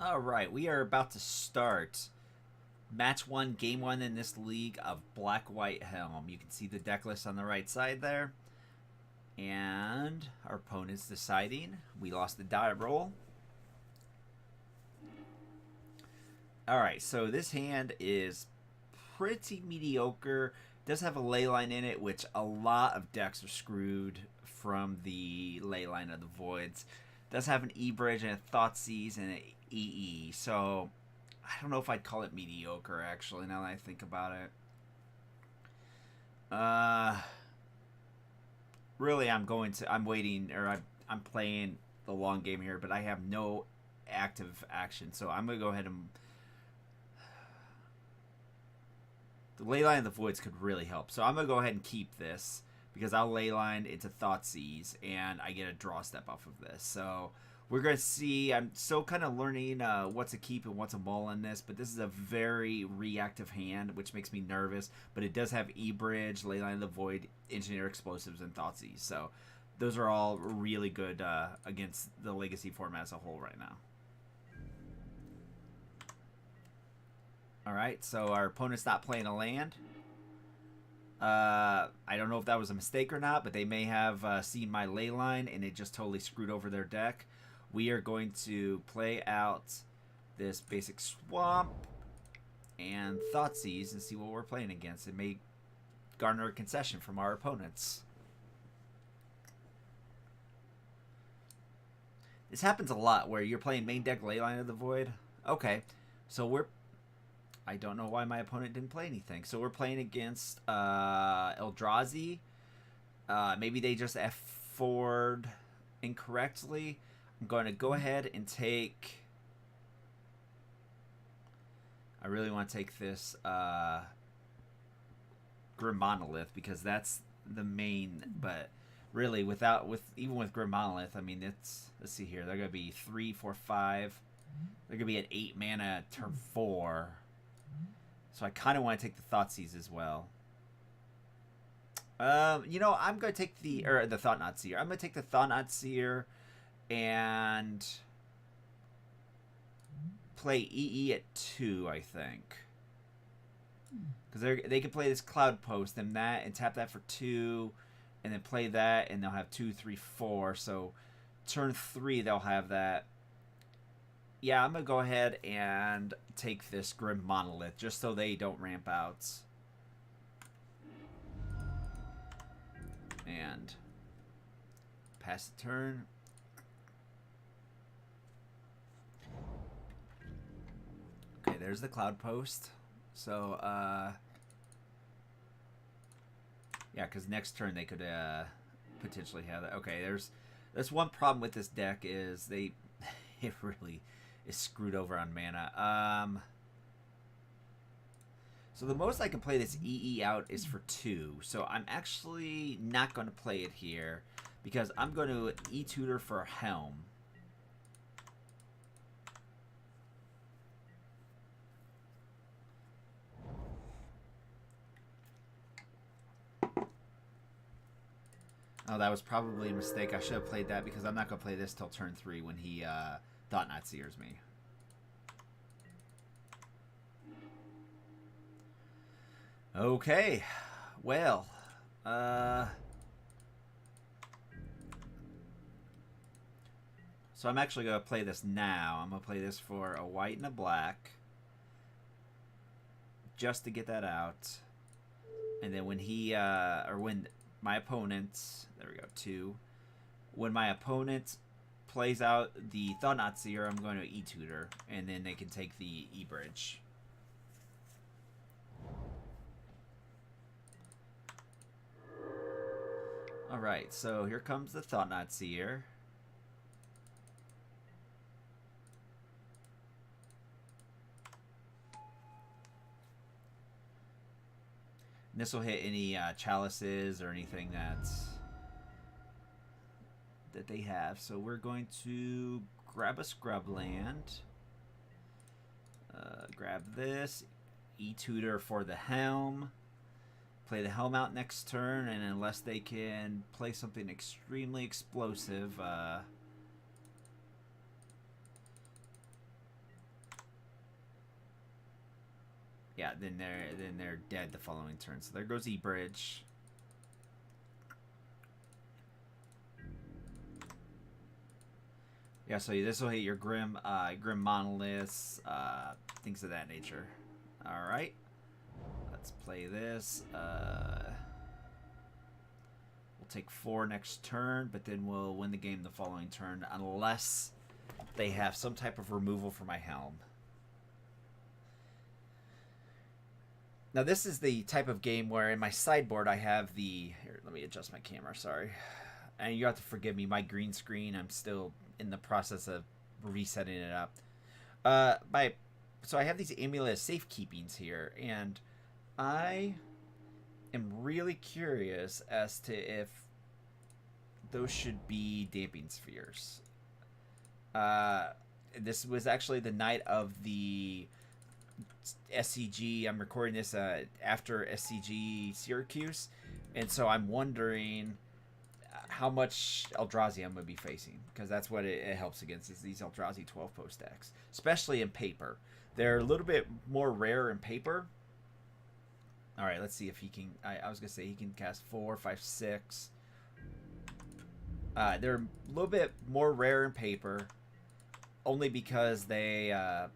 All right, we are about to start match 1, game 1 in this league of Black-White Helm. You can see the deck list on the right side there. And our opponent's deciding. We lost the die roll. Alright, so this hand is pretty mediocre. It does have a Leyline in it, which a lot of decks are screwed from the Leyline of the Voids. It does have an E-Bridge and a Thoughtseize and an EE, so I don't know if I'd call it mediocre, actually, now that I think about it. Really, I'm waiting, or I'm playing the long game here, but I have no active action, so I'm going to go ahead and... The Leyline of the Voids could really help, so I'm going to go ahead and keep this, because I'll Leyline into Thoughtseize, and I get a draw step off of this, so... We're going to see, I'm still kind of learning what's a keep and what's a mull in this, but this is a very reactive hand, which makes me nervous. But it does have E-Bridge, Leyline of the Void, Engineer Explosives, and Thoughtseize. So those are all really good against the Legacy format as a whole right now. Alright, so our opponent's not playing a land. I don't know if that was a mistake or not, but they may have seen my Leyline and it just totally screwed over their deck. We are going to play out this basic swamp and Thoughtseize and see what we're playing against. It may garner a concession from our opponents. This happens a lot where you're playing main deck Leyline of the Void. Okay, so we're... I don't know why my opponent didn't play anything. So we're playing against Eldrazi. Maybe they just F4'd incorrectly. I'm going to go ahead and take... I really want to take this Grim Monolith because that's the main, but really even with Grim Monolith, I mean, let's see here. They're going to be 3, 4, 5. They're going to be at 8 mana turn 4. So I kind of want to take the Thoughtseize as well. You know, I'm going to take the Thought-Knot Seer. I'm going to take the Thought-Knot Seer and play EE at 2, I think. Because they can play this Cloud Post and that and tap that for 2 and then play that and they'll have 2, 3, 4. So turn 3 they'll have that. Yeah, I'm going to go ahead and take this Grim Monolith just so they don't ramp out. And pass the turn. Okay, there's the Cloud Post. So, yeah, because next turn they could potentially have that. Okay, there's one problem with this deck is it really is screwed over on mana. So the most I can play this EE out is for 2. So I'm actually not going to play it here because I'm going to E-Tutor for Helm. Oh, that was probably a mistake. I should have played that because I'm not going to play this till turn 3 when he Thought-Knot Seers me. Okay. Well. So I'm actually going to play this now. I'm going to play this for a white and a black. Just to get that out. And then when when my opponent, there we go, 2. When my opponent plays out the Thought-Knot Seer, I'm going to E-Tutor, and then they can take the E-Bridge. Alright, so here comes the Thought-Knot Seer. This will hit any chalices or anything that they have. So we're going to grab a Scrubland. Grab this. E-Tutor for the Helm. Play the Helm out next turn, and unless they can play something extremely explosive, Yeah, then they're dead the following turn. So there goes E-Bridge. Yeah, so this will hit your Grim Monoliths, things of that nature. All right, let's play this. We'll take 4 next turn, but then we'll win the game the following turn unless they have some type of removal for my Helm. Now this is the type of game where in my sideboard I have the... Here, let me adjust my camera, sorry. And you have to forgive me, my green screen, I'm still in the process of resetting it up. So I have these Amulet of Safekeepings here, and I am really curious as to if those should be Damping Spheres. This was actually the night of the SCG. I'm recording this after SCG Syracuse, and so I'm wondering how much Eldrazi I'm going to be facing, because that's what it helps against, is these Eldrazi 12 post decks, especially in paper. They're a little bit more rare in paper. All right, let's see if he can... I was going to say he can cast 4, 5, 6. They're a little bit more rare in paper, only because there's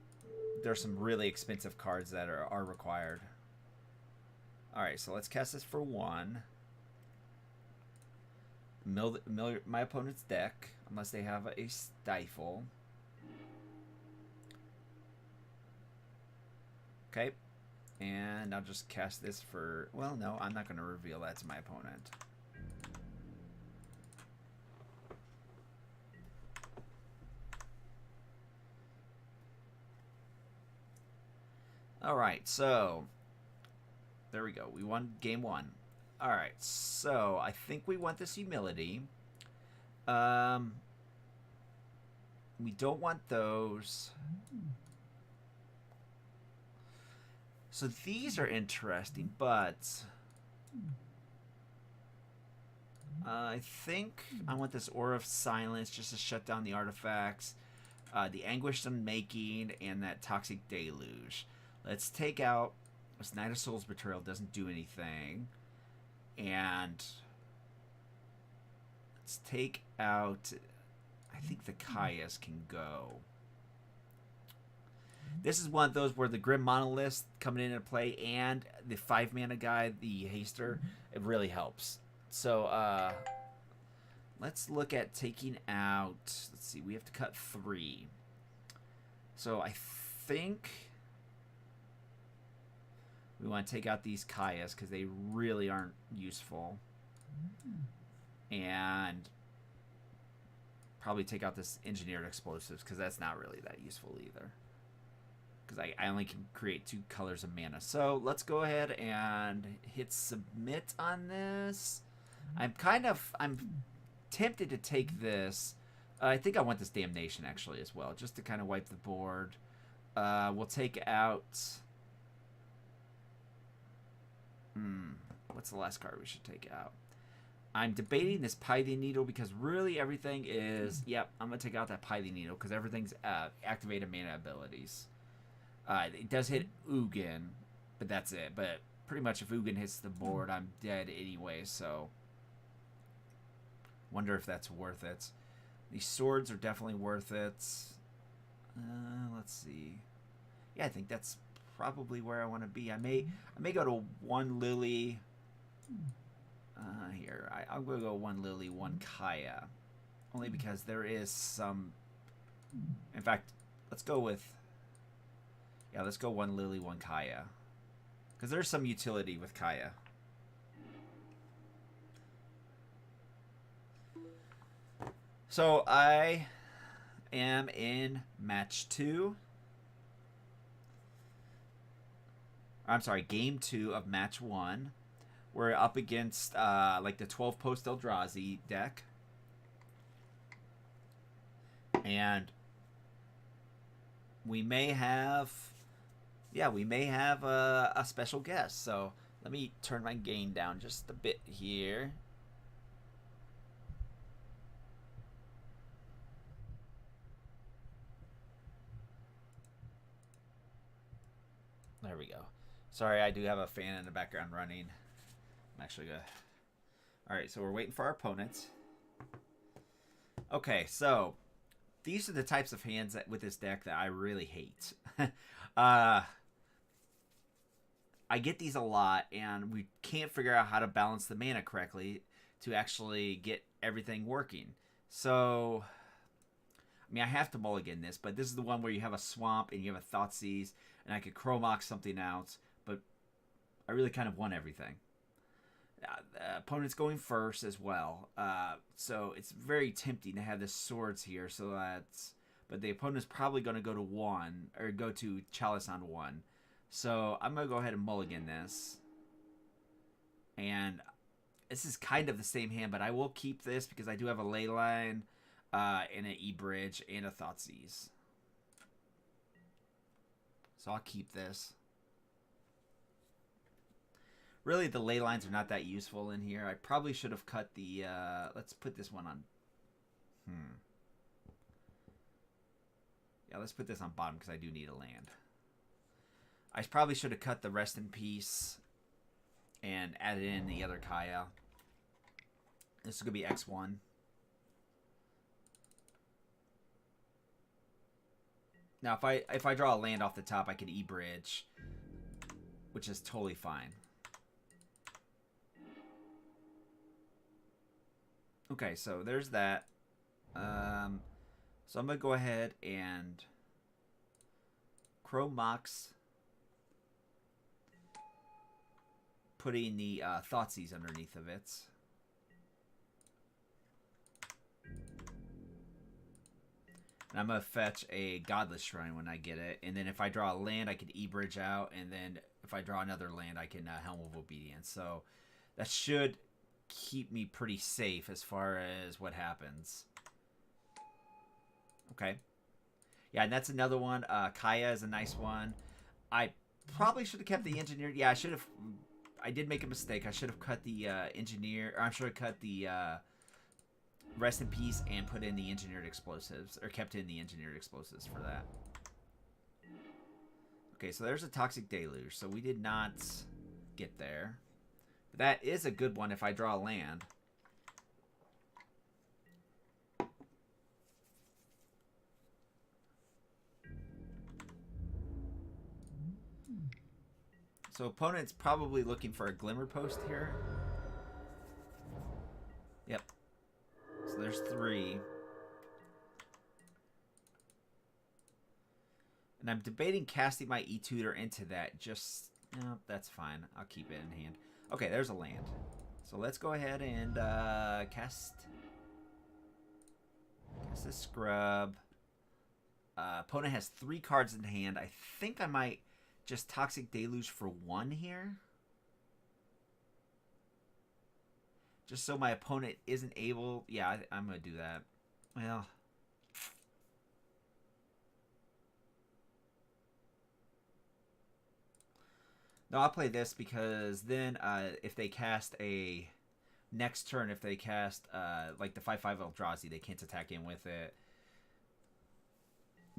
some really expensive cards that are required. All right, so let's cast this for 1. Mill my opponent's deck, unless they have a Stifle. Okay, and I'll just cast this for... Well, no, I'm not going to reveal that to my opponent. All right, so there we go. We won game 1. All right, so I think we want this Humility. We don't want those. So these are interesting, but I think I want this Aura of Silence just to shut down the artifacts, the Anguished Unmaking, and that Toxic Deluge. Let's take out this Knight of Souls Betrayal. Doesn't do anything. And let's take out... I think the Kaias can go. This is one of those where the Grim Monolith coming into play and the 5-mana guy, the Haster, it really helps. So let's look at taking out... Let's see, we have to cut 3. So I think we want to take out these Kaias because they really aren't useful. And probably take out this Engineered Explosives because that's not really that useful either. Because I only can create 2 colors of mana. So let's go ahead and hit submit on this. I'm tempted to take this. I think I want this Damnation actually as well, just to kind of wipe the board. We'll take out... what's the last card we should take out? I'm debating this Pithing Needle because really everything is... Yep, I'm going to take out that Pithing Needle because everything's activated mana abilities. It does hit Ugin, but that's it. But pretty much if Ugin hits the board, I'm dead anyway, so... Wonder if that's worth it. These swords are definitely worth it. Let's see. Yeah, I think that's probably where I want to be. I may go to 1 Lily. Here, I'm going to go 1 Lily, 1 Kaya. Only because there is some... In fact, let's go with... Yeah, let's go 1 Lily, 1 Kaya. Because there's some utility with Kaya. So I am in match 2. I'm sorry, game 2 of match 1. We're up against like the 12 post Eldrazi deck. And we may have... Yeah, we may have a special guest. So let me turn my gain down just a bit here. There we go. Sorry, I do have a fan in the background running. I'm actually gonna... Alright, so we're waiting for our opponents. Okay, so these are the types of hands that with this deck that I really hate. I get these a lot, and we can't figure out how to balance the mana correctly to actually get everything working. So, I mean, I have to mulligan this, but this is the one where you have a swamp and you have a Thoughtseize, and I could Chrome Mox something out, but I really kind of want everything. The opponent's going first as well, so it's very tempting to have the swords here. So that's, but the opponent's probably going to go to 1 or go to Chalice on 1. So I'm going to go ahead and mulligan this, and this is kind of the same hand, but I will keep this because I do have a Leyline, and an E-Bridge and a Thoughtseize. So I'll keep this. Really, the ley lines are not that useful in here. I probably should have cut the... let's put this one on... Yeah, let's put this on bottom because I do need a land. I probably should have cut the Rest in Peace and added in the other Kaya. This is going to be X1. Now, if I draw a land off the top, I could E-Bridge, which is totally fine. Okay, so there's that. So I'm going to go ahead and Chrome Mox, putting the Thoughtseize underneath of it. And I'm going to fetch a Godless Shrine when I get it. And then if I draw a land, I can E-Bridge out. And then if I draw another land, I can Helm of Obedience. So that should keep me pretty safe as far as what happens. Okay. Yeah, and that's another one. Kaya is a nice one. I probably should have kept the Engineer. Yeah, I should have. I did make a mistake. I should have cut the Engineer. Or I'm sure I cut the Rest in Peace and put in the Engineered Explosives. Or kept in the Engineered Explosives for that. Okay, so there's a Toxic Deluge. So we did not get there. But that is a good one if I draw a land. So opponent's probably looking for a Glimmer Post here. Yep. So there's 3. And I'm debating casting my E-Tutor into that. Just, no, that's fine. I'll keep it in hand. Okay, there's a land. So let's go ahead and cast this Scrub. Opponent has 3 cards in hand. I think I might just Toxic Deluge for 1 here. Just so my opponent isn't able... Yeah, I'm going to do that. Well... No, I'll play this because then if they cast a... Next turn, if they cast like the 5/5 Eldrazi, they can't attack in with it.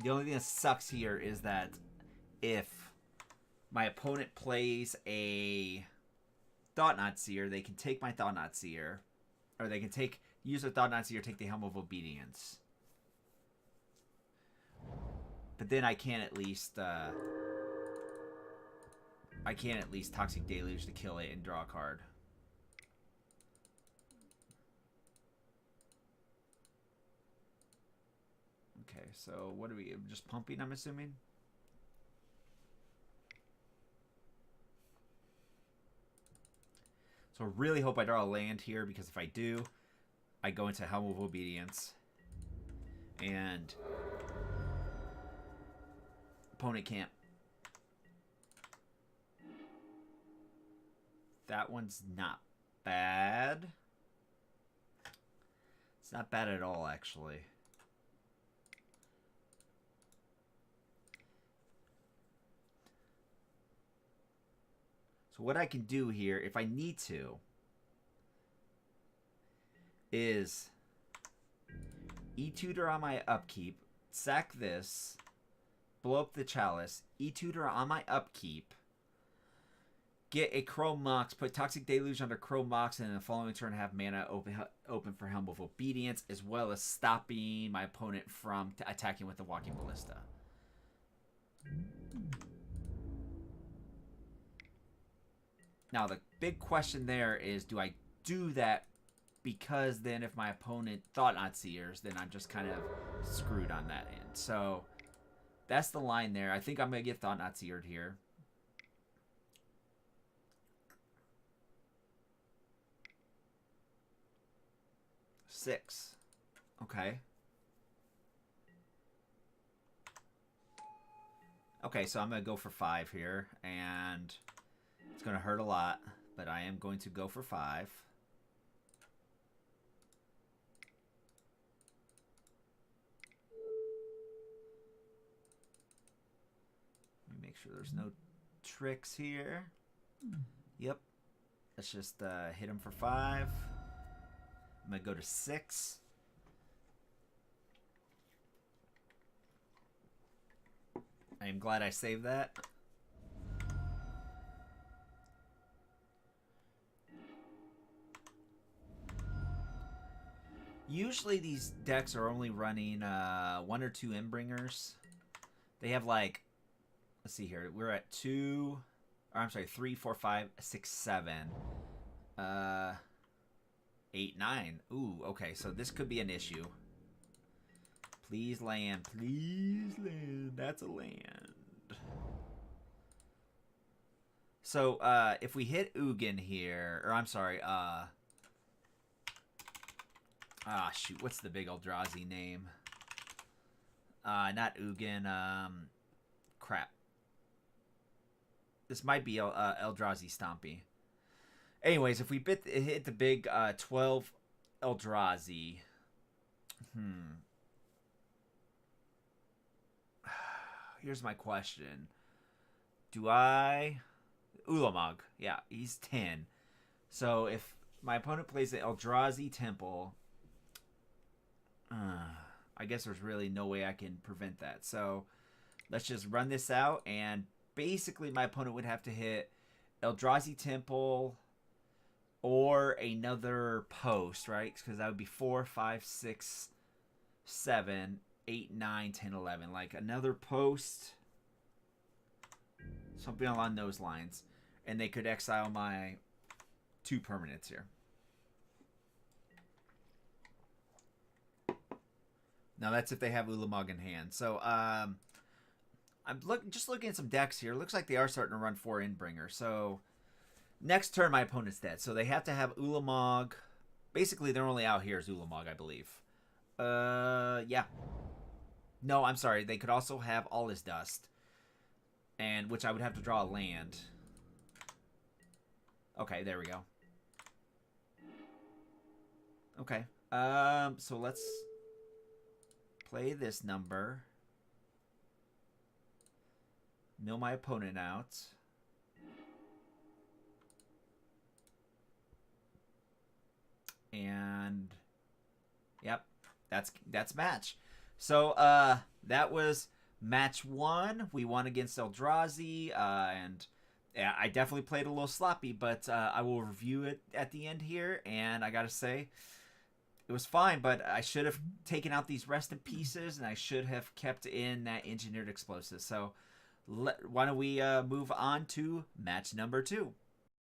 The only thing that sucks here is that if my opponent plays a Thought-Knot Seer, they can take my Thought-Knot Seer. Or they can use a Thought-Knot Seer, take the Helm of Obedience. But then I can at least... Toxic Deluge to kill it and draw a card. Okay, so what are we... Just pumping, I'm assuming? So I really hope I draw a land here, because if I do, I go into Helm of Obedience. And... opponent can't... That one's not bad. It's not bad at all, actually. So what I can do here, if I need to, is E-Tutor on my upkeep, sack this, blow up the Chalice, E-Tutor on my upkeep, get a Chrome Mox, put Toxic Deluge under Chrome Mox, and in the following turn have mana open for Helm of Obedience, as well as stopping my opponent from attacking with the Walking Ballista. Now, the big question there is, do I do that? Because then if my opponent Thoughtseers, then I'm just kind of screwed on that end. So that's the line there. I think I'm going to get Thoughtseered here. Six. Okay. Okay, so I'm going to go for 5 here. And it's going to hurt a lot. But I am going to go for 5. Make sure there's no tricks here. Yep. Let's just hit him for 5. I'm going to go to 6. I am glad I saved that. Usually these decks are only running 1 or 2 Endbringers. They have like, let's see here. We're at 2, or I'm sorry, 3, 4, 5, 6, 7, 8, 9. Ooh, okay. So this could be an issue. Please land. Please land. That's a land. So if we hit Ugin here, or I'm sorry, shoot, what's the big Eldrazi name? Not Ugin, crap. This might be Eldrazi Stompy. Anyways, if we hit the big 12 Eldrazi, here's my question. Do I... Ulamog. Yeah, he's 10. So if my opponent plays the Eldrazi Temple, I guess there's really no way I can prevent that. So let's just run this out, and basically my opponent would have to hit Eldrazi Temple or another post, right? Because that would be 4, 5, 6, 7, 8, 9, 10, 11. Like another post, something along those lines. And they could exile my 2 permanents here. Now that's if they have Ulamog in hand. So I'm just looking at some decks here. Looks like they are starting to run 4 Endbringer. So next turn my opponent's dead. So they have to have Ulamog. Basically their only out here is Ulamog, I believe. Yeah. No, I'm sorry. They could also have All Is Dust. And which I would have to draw a land. Okay, there we go. Okay. So let's play this number. Mill my opponent out. And yep, that's match. So that was match 1. We won against Eldrazi, and yeah, I definitely played a little sloppy, but I will review it at the end here, and I gotta say, it was fine, but I should have taken out these rested pieces, and I should have kept in that Engineered Explosive. So why don't we move on to match number 2.